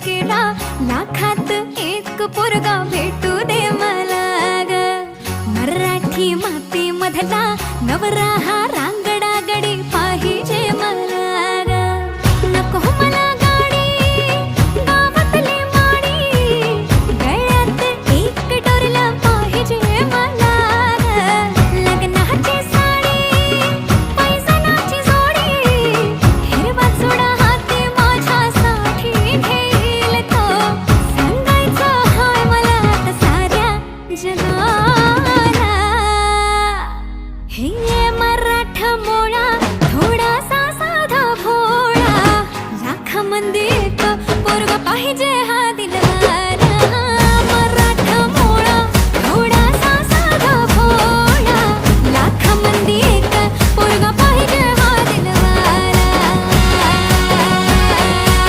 केला, लाखात एक पोरगा भेटू दे मला ग. मराठी माती मधला नवरा हा रांगडा गडी पाहिजे मला ग. नको मला गाडी गावातली माडी, गळ्यात एक डोरला पाहिजे मला ग. लग्नाची साडी पैसनाची जोडी, हिरवा चुडा हाती माझ्यासाठी घेईल तो. सांगायचं हाय मला आता साऱ्या जगाला. हे मराठा मोळा थोडासा साधा भोळा, लाखामध्ये एक पोरगा पाहिजे हा